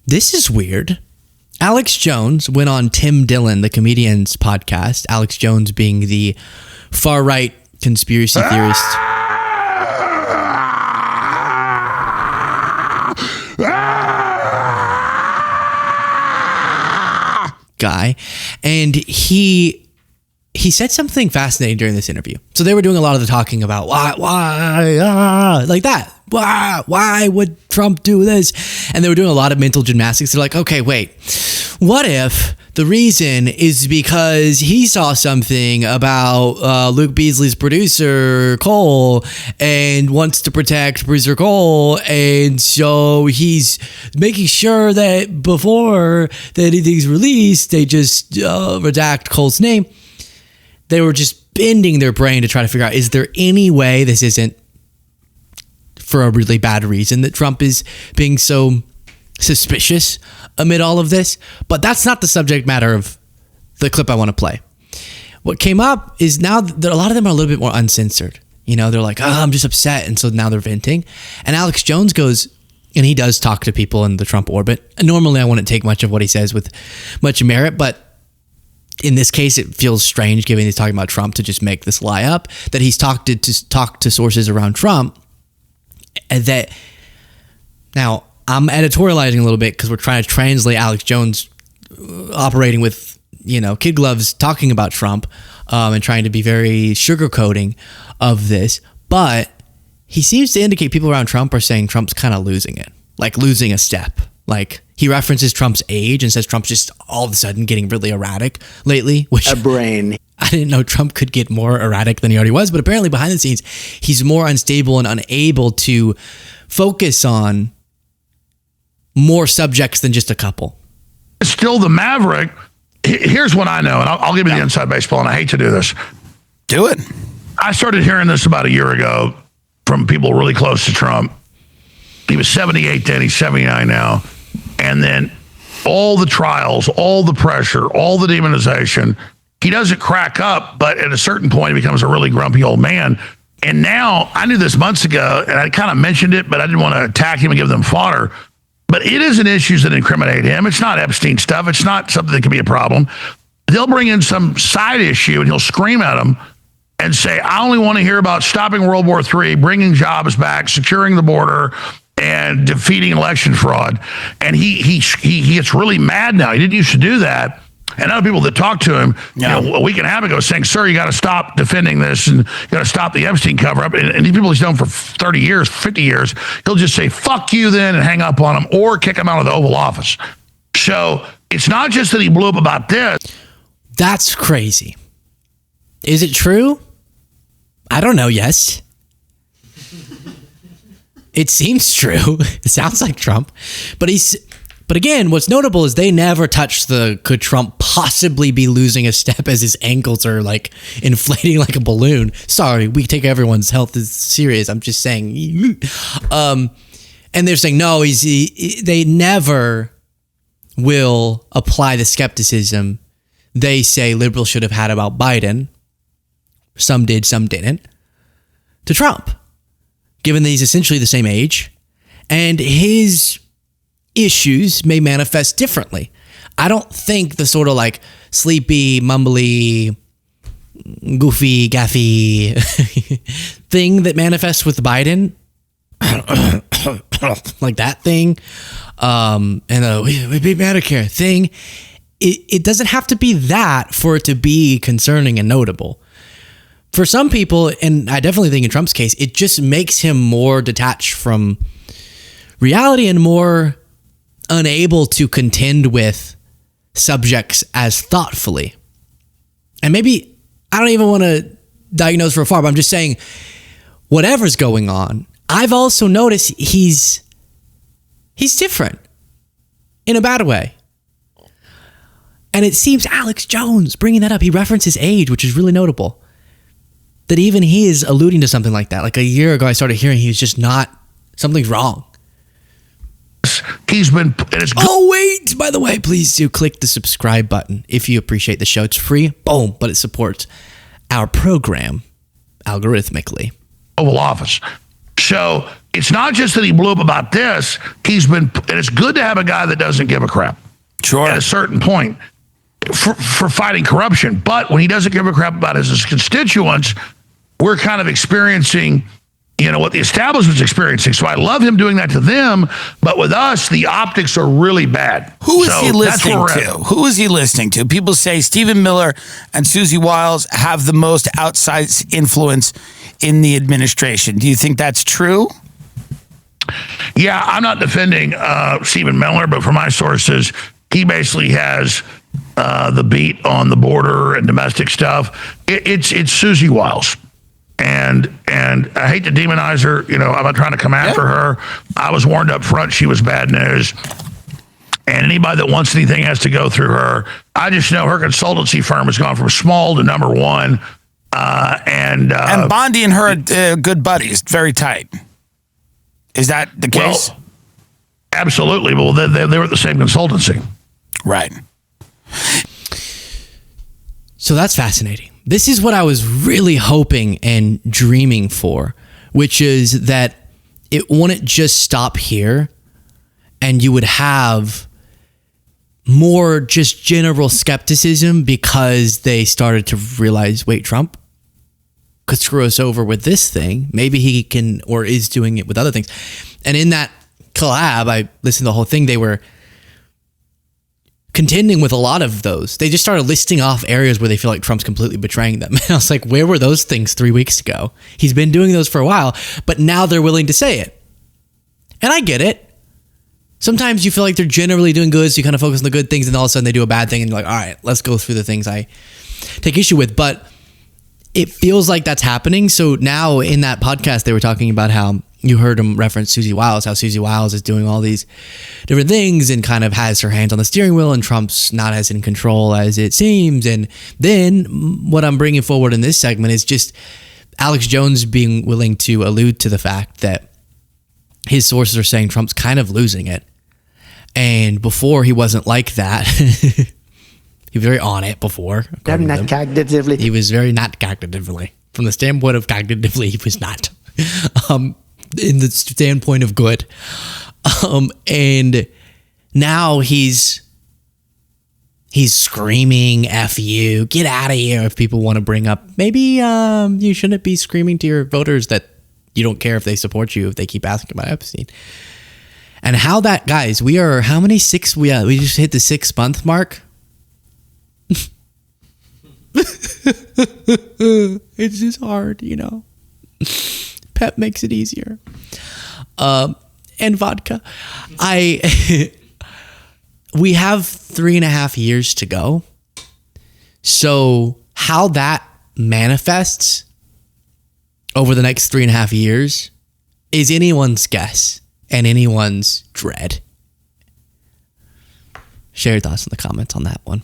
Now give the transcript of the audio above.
This is weird. Alex Jones went on Tim Dillon, the comedian's podcast. Alex Jones being the far-right conspiracy theorist. Guy. And he said something fascinating during this interview. So they were doing a lot of the talking about why, like that. Why would Trump do this? And they were doing a lot of mental gymnastics. They're like, okay, wait, what if the reason is because he saw something about Luke Beasley's producer, Cole, and wants to protect producer Cole. And so he's making sure that before that anything's released, they just redact Cole's name. They were just bending their brain to try to figure out, is there any way this isn't for a really bad reason that Trump is being so suspicious amid all of this? But that's not the subject matter of the clip I want to play. What came up is now that a lot of them are a little bit more uncensored. You know, they're like, I'm just upset. And so now they're venting. And Alex Jones goes, and he does talk to people in the Trump orbit. And normally I wouldn't take much of what he says with much merit, but in this case, it feels strange, given he's talking about Trump, to just make this lie up, that he's talked to sources around Trump. And that now I'm editorializing a little bit because we're trying to translate Alex Jones operating with, kid gloves, talking about Trump and trying to be very sugarcoating of this. But he seems to indicate people around Trump are saying Trump's kind of losing it, like losing a step. Like, he references Trump's age and says Trump's just all of a sudden getting really erratic lately. Which a brain. I didn't know Trump could get more erratic than he already was, but apparently behind the scenes, he's more unstable and unable to focus on more subjects than just a couple. Still the Maverick. Here's what I know, and I'll give you the inside baseball, and I hate to do this. Do it. I started hearing this about a year ago from people really close to Trump. He was 78 then, he's 79 now. And then all the trials, all the pressure, all the demonization, he doesn't crack up, but at a certain point, he becomes a really grumpy old man. And now, I knew this months ago, and I kind of mentioned it, but I didn't want to attack him and give them fodder. But it isn't issues that incriminate him. It's not Epstein stuff. It's not something that can be a problem. They'll bring in some side issue, and he'll scream at them and say, I only want to hear about stopping World War III, bringing jobs back, securing the border, and defeating election fraud. And he gets really mad now. He didn't used to do that. And other people that talk to him, a week and a half ago, saying, sir, you got to stop defending this, and you got to stop the Epstein cover-up. And these people he's known for 30 years, 50 years, he'll just say, fuck you then, and hang up on him, or kick him out of the Oval Office. So it's not just that he blew up about this. That's crazy. Is it true? I don't know. Yes. It seems true. It sounds like Trump. But again, what's notable is they never touched could Trump possibly be losing a step as his ankles are like inflating like a balloon. Sorry, we take everyone's health as serious. I'm just saying. And they're saying, no, they never will apply the skepticism they say liberals should have had about Biden. Some did, some didn't. To Trump. Given that he's essentially the same age, and his issues may manifest differently. I don't think the sort of like sleepy, mumbly, goofy, gaffy thing that manifests with Biden, like that thing, and we beat Medicare thing, it doesn't have to be that for it to be concerning and notable. For some people, and I definitely think in Trump's case, it just makes him more detached from reality and more unable to contend with subjects as thoughtfully. And maybe, I don't even want to diagnose for far, but I'm just saying, whatever's going on, I've also noticed he's different in a bad way. And it seems Alex Jones, bringing that up, he references age, which is really notable. That even he is alluding to something like that. Like a year ago, I started hearing he was just not, something's wrong. He's been... Oh, wait! By the way, please do click the subscribe button if you appreciate the show. It's free, boom, but it supports our program algorithmically. Oval Office. So it's not just that he blew up about this. And it's good to have a guy that doesn't give a crap. Sure. At a certain point for fighting corruption. But when he doesn't give a crap about his constituents, we're kind of experiencing, what the establishment's experiencing. So I love him doing that to them, but with us, the optics are really bad. Who is he listening to? Who is he listening to? People say Stephen Miller and Susie Wiles have the most outsized influence in the administration. Do you think that's true? Yeah, I'm not defending Stephen Miller, but from my sources, he basically has the beat on the border and domestic stuff. It's Susie Wiles. And I hate to demonize her. I'm not trying to come after her. I was warned up front she was bad news. And anybody that wants anything has to go through her. I just know her consultancy firm has gone from small to number one. And Bondi and her are good buddies, very tight. Is that the case? Well, absolutely. Well, they were at the same consultancy. Right. So that's fascinating. This is what I was really hoping and dreaming for, which is that it wouldn't just stop here and you would have more just general skepticism because they started to realize, wait, Trump could screw us over with this thing. Maybe he can or is doing it with other things. And in that collab, I listened to the whole thing. They were contending with a lot of those. They just started listing off areas where they feel like Trump's completely betraying them. And I was like, where were those things 3 weeks ago? He's been doing those for a while, but now they're willing to say it. And I get it. Sometimes you feel like they're generally doing good, so you kind of focus on the good things, and all of a sudden they do a bad thing, and you're like, all right, let's go through the things I take issue with. But it feels like that's happening. So now in that podcast, they were talking about how you heard him reference Susie Wiles, how Susie Wiles is doing all these different things and kind of has her hands on the steering wheel, and Trump's not as in control as it seems. And then what I'm bringing forward in this segment is just Alex Jones being willing to allude to the fact that his sources are saying Trump's kind of losing it. And before he wasn't like that. He was very on it before. Not cognitively. He was very not cognitively. From the standpoint of cognitively, he was not. In the standpoint of good. And now he's screaming, F you, get out of here. If people want to bring up, maybe you shouldn't be screaming to your voters that you don't care if they support you, if they keep asking about Epstein. And how that, guys, we are, how many we just hit the 6 month mark. It's just hard, Pep makes it easier. And vodka. We have 3.5 years to go. So how that manifests over the next 3.5 years is anyone's guess and anyone's dread. Share your thoughts in the comments on that one.